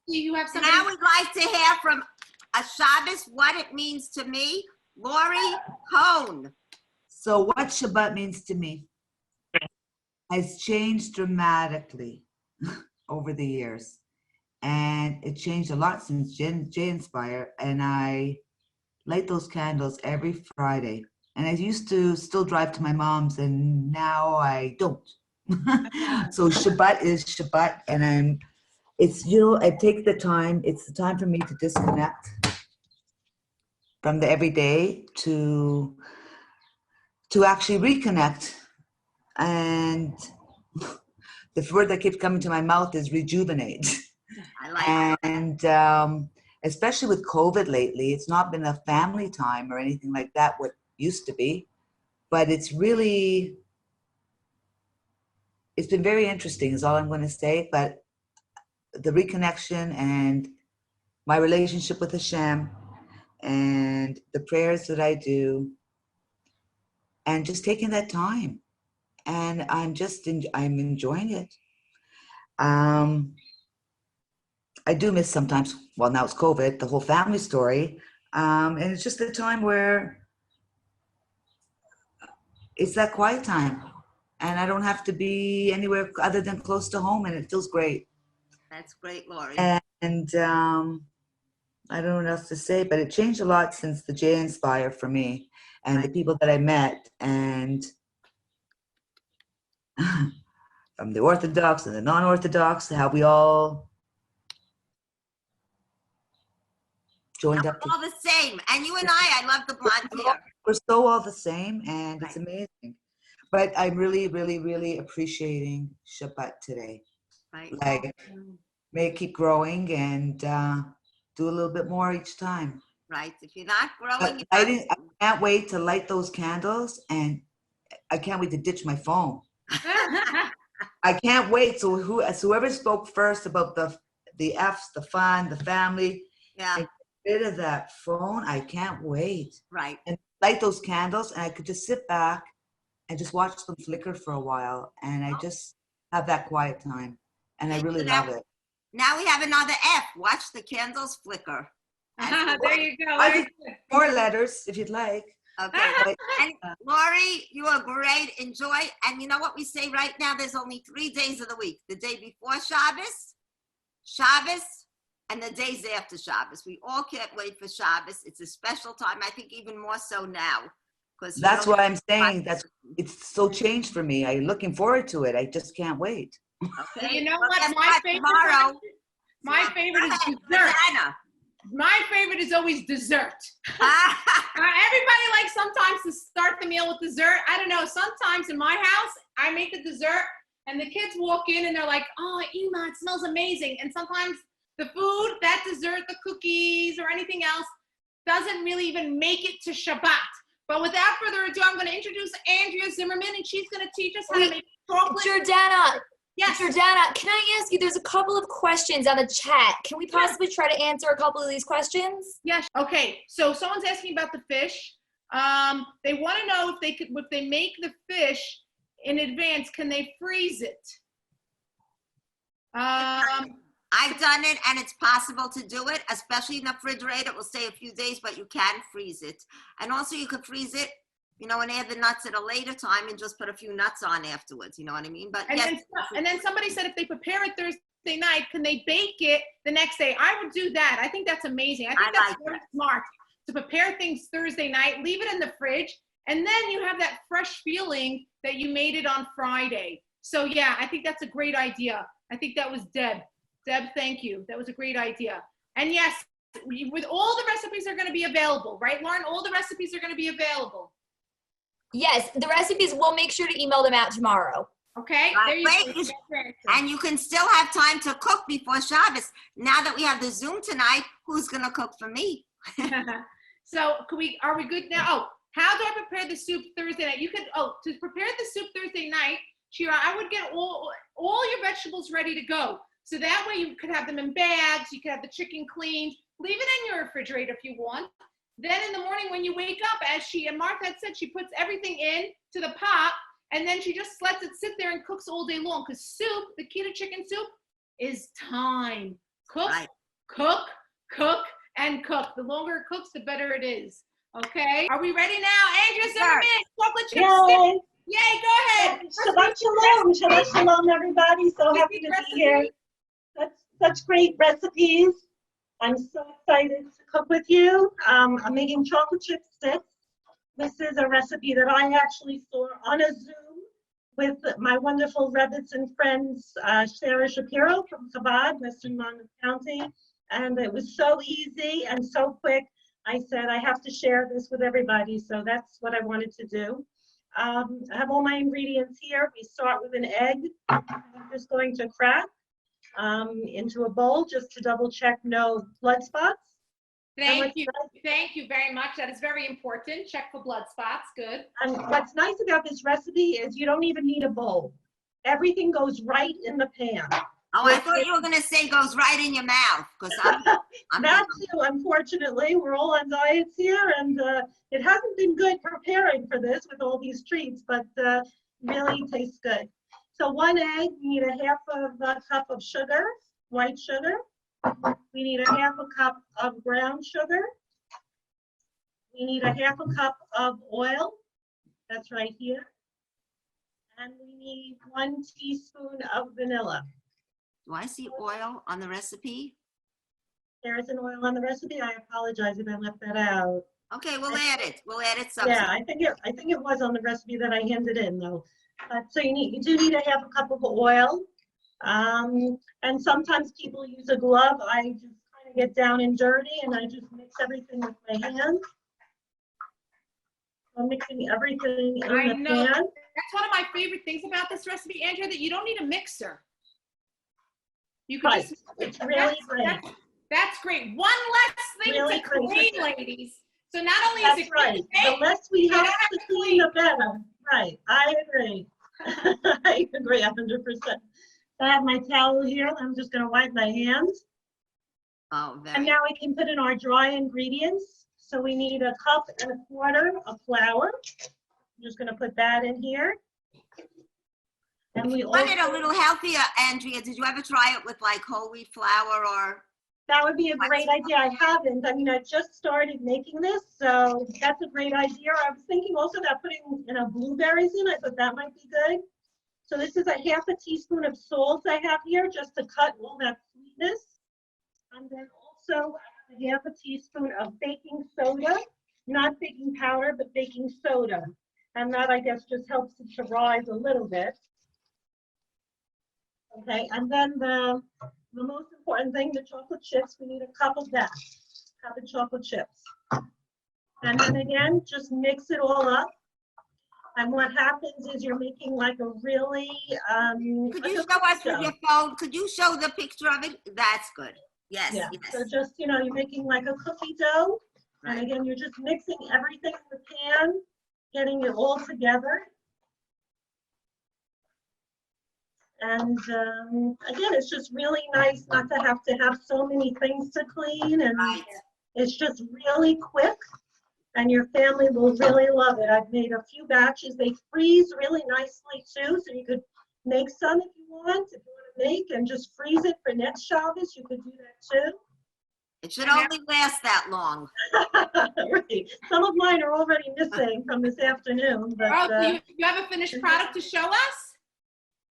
You have something? Now we'd like to hear from a Shabbos what it means to me, Lori Cohn. So what Shabbat means to me has changed dramatically over the years. And it changed a lot since J Inspire, and I light those candles every Friday. And I used to still drive to my mom's, and now I don't. So Shabbat is Shabbat, and I take the time, it's the time for me to disconnect from the everyday to actually reconnect And the word that keeps coming to my mouth is rejuvenate. I like it. And especially with COVID lately, it's not been a family time or anything like that, what used to be, but it's been very interesting is all I'm going to say. But the reconnection and my relationship with Hashem and the prayers that I do and just taking that time, and I'm enjoying it. I do miss sometimes, well, now it's COVID, the whole family story. And it's just a time where it's that quiet time and I don't have to be anywhere other than close to home, and it feels great. That's great, Lori. And I don't know what else to say, but it changed a lot since the J Inspire for me and the people that I met, and from the Orthodox and the non-Orthodox, how we all joined up. We're all the same. And you and I love the blonde hair. We're so all the same, and it's amazing. But I'm really, really, really appreciating Shabbat today. Right. Like, may it keep growing and do a little bit more each time. Right. If you're not growing, I can't wait to light those candles, and I can't wait to ditch my phone. I can't wait. So whoever spoke first about the F's, the fun, the family, yeah, and get rid of that phone, I can't wait. Right. And light those candles, and I could just sit back and just watch them flicker for a while, and I just have that quiet time, and I really love it. Now we have another F. Watch the candles flicker. There you go. I more letters if you'd like. Okay. And Lori, you are great. Enjoy. And you know what we say right now? There's only 3 days of the week. The day before Shabbos, and the days after Shabbos. We all can't wait for Shabbos. It's a special time. I think even more so now. That's why I'm saying it's so changed for me. I'm looking forward to it. I just can't wait. Okay. You know what? My favorite is dessert. My favorite is always dessert. Everybody likes sometimes to start the meal with dessert. I don't know. Sometimes in my house, I make the dessert and the kids walk in and they're like, oh, Ima, it smells amazing. And sometimes the food, that dessert, the cookies or anything else doesn't really even make it to Shabbat. But without further ado, I'm going to introduce Andrea Zimmerman, and she's going to teach us how to make chocolate. Jordana. Yes. Jordana, can I ask you, there's a couple of questions on the chat. Can we possibly try to answer a couple of these questions? Yes. Okay. So someone's asking about the fish. They want to know if they make the fish in advance, can they freeze it? I've done it, and it's possible to do it, especially in the refrigerator. It will stay a few days, but you can freeze it. And also you could freeze it, and add the nuts at a later time and just put a few nuts on afterwards. You know what I mean? But and then somebody said if they prepare it Thursday night, can they bake it the next day? I would do that. I think that's amazing. I think that's very smart to prepare things Thursday night, leave it in the fridge, and then you have that fresh feeling that you made it on Friday. So yeah, I think that's a great idea. I think that was Deb. Deb, thank you. That was a great idea. And yes, with all the recipes are going to be available, right, Lauren? All the recipes are going to be available. Yes, the recipes, we'll make sure to email them out tomorrow. Okay. There you go. And you can still have time to cook before Shabbos. Now that we have the Zoom tonight, who's going to cook for me? So are we good now? Oh, how do I prepare the soup Thursday night? To prepare the soup Thursday night, Shira, I would get all your vegetables ready to go. So that way you could have them in bags, you could have the chicken cleaned, leave it in your refrigerator if you want. Then in the morning when you wake up, as Martha had said, she puts everything in to the pot, and then she just lets it sit there and cooks all day long. Because soup, the key to chicken soup, is time. Cook, cook, and cook. The longer it cooks, the better it is. Okay? Are we ready now? Andrea Zimmerman, chocolate chip stick. Yay, go ahead. Shabbat shalom. Shabbat shalom, everybody. So happy to be here. Such great recipes. I'm so excited to cook with you. I'm making chocolate chip sticks. This is a recipe that I actually saw on a Zoom with my wonderful Rebbits and friends, Sarah Shapiro from Chabad, Western Monmouth County. And it was so easy and so quick. I said, I have to share this with everybody. So that's what I wanted to do. I have all my ingredients here. We start with an egg. I'm just going to crack into a bowl just to double check no blood spots. Thank you very much. That is very important. Check for blood spots. Good. And what's nice about this recipe is you don't even need a bowl. Everything goes right in the pan. Oh, I thought you were going to say goes right in your mouth, because I'm That too, unfortunately. We're all on diets here, and it hasn't been good preparing for this with all these treats, but really tastes good. So 1 egg, we need a half of a cup of sugar, white sugar. We need a half a cup of brown sugar. We need a half a cup of oil. That's right here. And we need 1 teaspoon of vanilla. Do I see oil on the recipe? There is an oil on the recipe. I apologize if I left that out. Okay, we'll add it. We'll add it sometime. Yeah, I think it was on the recipe that I handed in though. So you do need a half a cup of oil. And sometimes people use a glove. I just kind of get down and dirty and I just mix everything with my hands. I'm mixing everything in I the know. pan. That's one of my favorite things about this recipe, Andrea, that you don't need a mixer. You can Right. just, It's really great. That's great. One less thing Really to great. clean, ladies. So not only is That's it right. good to The bake, less we you have don't to clean, the better. Right. I agree. I agree 100%. I have my towel here. I'm just going to wipe my hands. Oh, very And now we can put in our dry ingredients. So we need 1.25 cups of flour. I'm just going to put that in here. And we want it a also, little healthier, Andrea. Did you ever try it with like whole wheat flour or? that would be a great idea. I haven't. I mean, I just started making this, so that's a great idea. I was thinking also about putting, blueberries in. I thought that might be good. So this is a half a teaspoon of salt I have here just to cut all that sweetness. And then also a half a teaspoon of baking soda, not baking powder, but baking soda. And that, I guess, just helps it to rise a little bit. Okay, and then the most important thing, the chocolate chips, we need a cup of that, cup of chocolate chips. And then again, just mix it all up. And what happens is you're making like a really, Could you show us with your phone? Could you show the picture of it? That's good. Yes, yeah. yes. So just, you're making like a cookie dough. Right. And again, you're just mixing everything in the pan, getting it all together. And again, it's just really nice not to have so many things to clean, and it's just really quick, and your family will really love it. I've made a few batches. They freeze really nicely too, so you could make some if you want. If you want to make and just freeze it for next Shabbos, you could do that too. It should only last that long. Right. Some of mine are already missing from this afternoon. But, oh, so you have a finished product to show us?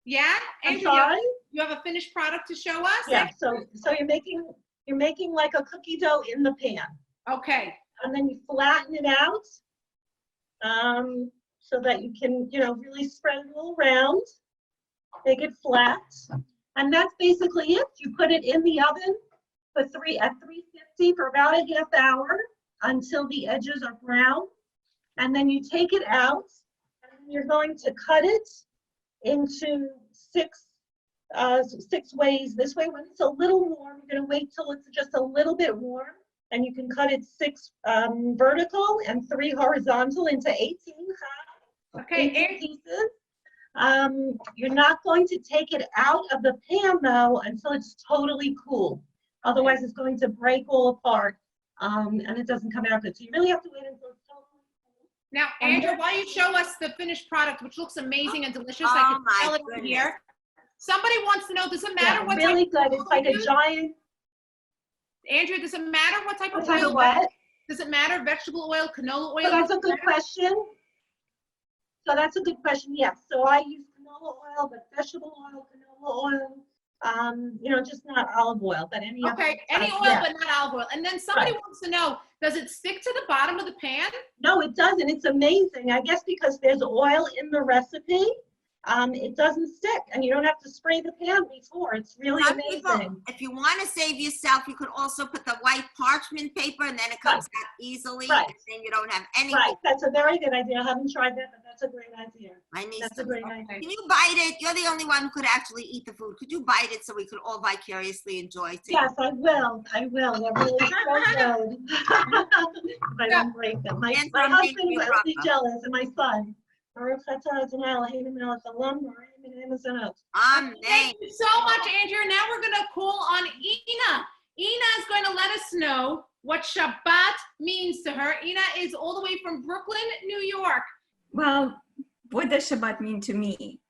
Yeah, I'm Andrea, sorry? you have a finished product to show us? Yeah. So you're making like a cookie dough in the pan. Okay. And then you flatten it out, so that you can, really spread it all around. Make it flat, and that's basically it. You put it in the oven at 350 for about a half hour until the edges are brown, and then you take it out, and you're going to cut it into six ways. This way, when it's a little warm, you're going to wait till it's just a little bit warm, and you can cut it 6 vertical and 3 horizontal into 18 pieces. You're not going to take it out of the pan though until it's totally cool. Otherwise, it's going to break all apart, and it doesn't come out good. So you really have to wait until it's totally cool. Now, Andrea, why don't you show us the finished product, which looks amazing and delicious. I can tell it from here. Somebody wants to know, does it matter what really type good. It's like a giant. Andrea, does it matter what type of What type oil? of what? Does it matter? Vegetable oil, canola oil? So that's a good question. Yes. So I use canola oil, but vegetable oil, canola oil, just not olive oil, but any other. Okay, any oil, but not olive oil. And then somebody wants to know, does it stick to the bottom of the pan? No, it doesn't. It's amazing. I guess because there's oil in the recipe, it doesn't stick, and you don't have to spray the pan before. It's really amazing. People, if you want to save yourself, you could also put the white parchment paper, and then it comes out easily, and then you don't have any. Right, that's a very good idea. I haven't tried that, but That's a great idea. I need That's a some. great idea. Can you bite it? You're the only one who could actually eat the food. Could you bite it so we could all vicariously enjoy it? Yes, I will. I will. They're really so good. If I don't break them. My husband will be jealous, and my son. Amen. Thank you so much, Andrea. Now we're going to call on Ina. Ina is going to let us know what Shabbat means to her. Ina is all the way from Brooklyn, New York. Well, what does Shabbat mean to me?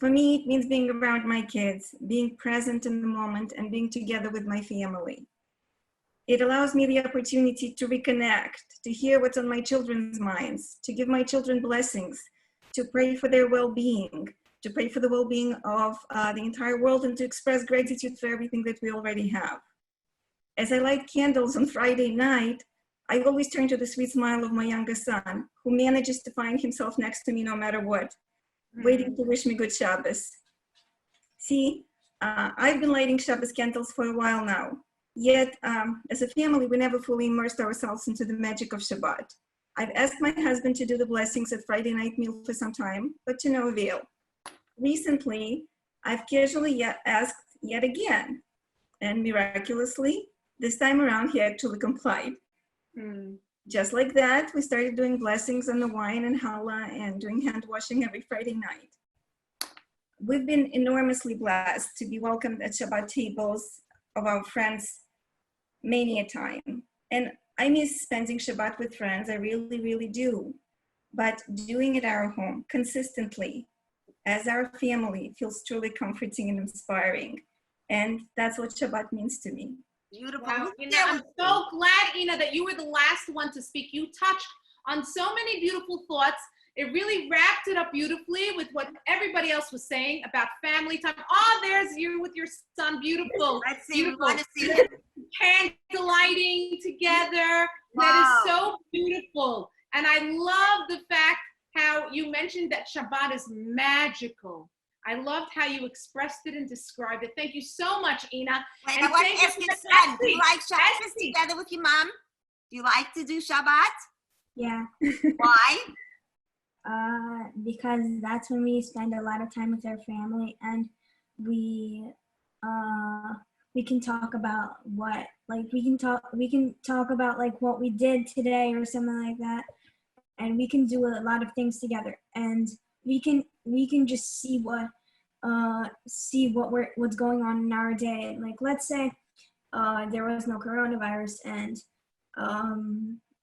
For me, it means being around my kids, being present in the moment, and being together with my family. It allows me the opportunity to reconnect, to hear what's on my children's minds, to give my children blessings, to pray for their well-being, to pray for the well-being of the entire world, and to express gratitude for everything that we already have. As I light candles on Friday night, I always turn to the sweet smile of my youngest son, who manages to find himself next to me no matter what, waiting to wish me good Shabbos. See, I've been lighting Shabbos candles for a while now, yet as a family, we never fully immersed ourselves into the magic of Shabbat. I've asked my husband to do the blessings at Friday night meal for some time, but to no avail. Recently, I've casually asked yet again, and miraculously, this time around, he actually complied. Just like that, we started doing blessings on the wine and challah and doing hand washing every Friday night. We've been enormously blessed to be welcomed at Shabbat tables of our friends many a time. And I miss spending Shabbat with friends, I really, really do. But doing it at our home consistently as our family feels truly comforting and inspiring. And that's what Shabbat means to me. Beautiful. Wow, Ina, I'm so glad, Ina, that you were the last one to speak. You touched on so many beautiful thoughts. It really wrapped it up beautifully with what everybody else was saying about family time. Oh, there's you with your son. Beautiful. Let's see. Beautiful. We want to see. Candle lighting together. Wow. That is so beautiful. And I love the fact how you mentioned that Shabbat is magical. I loved how you expressed it and described it. Thank you so much, Ina. Wait, and I want to ask your son, do you like Shabbat Esty. together with your mom? Do you like to do Shabbat? Yeah. Why? Because that's when we spend a lot of time with our family, and we can talk about what, like, we can talk about like what we did today or something like that, and we can do a lot of things together, and we can just see what's going on in our day. Like, let's say there was no coronavirus, and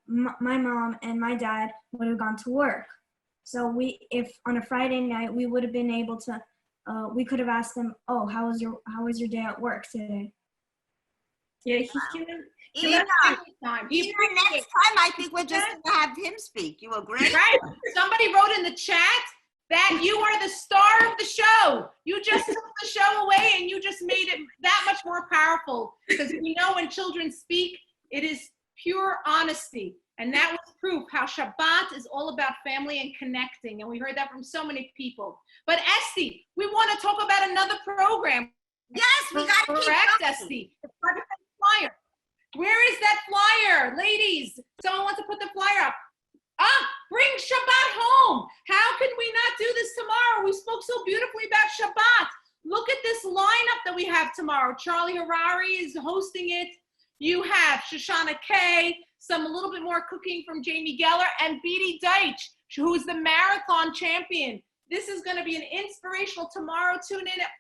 my mom and my dad would have gone to work. So if on a Friday night we would have been able to, we could have asked them, "Oh, how was your day at work today?" Yeah, Even next time, I think we're just going to have him speak. You agree? Right. Somebody wrote in the chat that you are the star of the show. You just took the show away and you just made it that much more powerful, because we know when children speak, it is pure honesty. And that was proof how Shabbat is all about family and connecting. And we heard that from so many people. But Esty, we want to talk about another program. Yes, we got to keep correct, going. Esty. The flyer. Where is that flyer? Ladies, someone wants to put the flyer up. Bring Shabbat home. How can we not do this tomorrow? We spoke so beautifully about Shabbat. Look at this lineup that we have tomorrow. Charlie Harari is hosting it. You have Shoshana Kay, a little bit more cooking from Jamie Geller, and Beatty Deitch, who's the marathon champion. This is going to be an inspirational tomorrow. Tune in at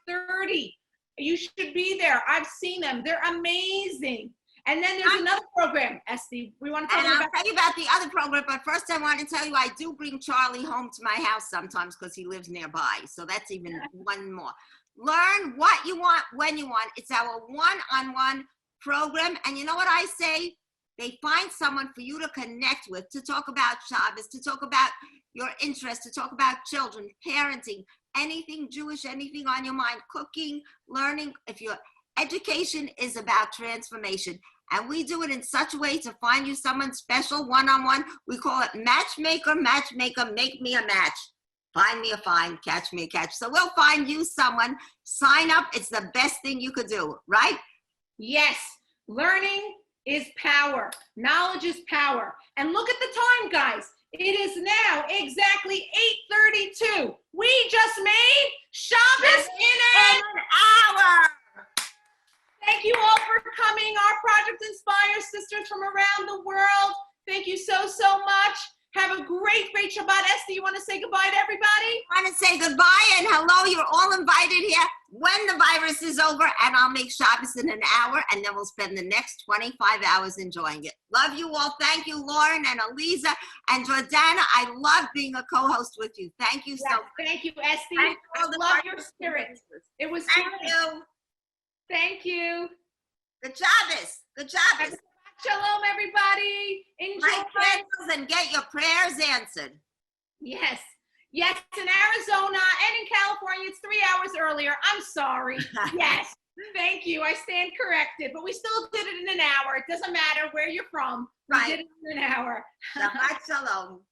5:30. You should be there. I've seen them. They're amazing. And then there's another program, Esty. We want to talk about. And I'll tell you about the other program, but first I want to tell you I do bring Charlie home to my house sometimes because he lives nearby. So that's even one more. Learn what you want when you want. It's our one-on-one program. And you know what I say? They find someone for you to connect with, to talk about Shabbos, to talk about your interests, to talk about children, parenting, anything Jewish, anything on your mind, cooking, learning. If your education is about transformation, and we do it in such a way to find you someone special, one-on-one. We call it matchmaker, make me a match. Find me a find, catch me a catch. So we'll find you someone. Sign up. It's the best thing you could do, right? Yes. Learning is power. Knowledge is power. And look at the time, guys. It is now exactly 8:32. We just made Shabbos in an hour. Thank you all for coming. Our project inspires sisters from around the world. Thank you so, so much. Have a great, great Shabbat. Esther, you want to say goodbye to everybody? I want to say goodbye and hello. You're all invited here when the virus is over, and I'll make Shabbos in an hour, and then we'll spend the next 25 hours enjoying it. Love you all. Thank you, Lauren and Aliza and Jordana. I love being a co-host with you. Thank you so much. Thank you, Esther. I love your spirit. It was Thank fun. you. Thank you. Good Shabbos. Good Shabbos. Shalom, everybody. Enjoy. Light candles and get your prayers answered. Yes. Yes, in Arizona and in California, it's 3 hours earlier. I'm sorry. Yes. Thank you. I stand corrected. But we still did it in an hour. It doesn't matter where you're from. We Right. did it in an hour. Shabbat shalom.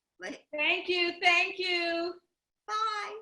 Thank you. Thank you. Bye.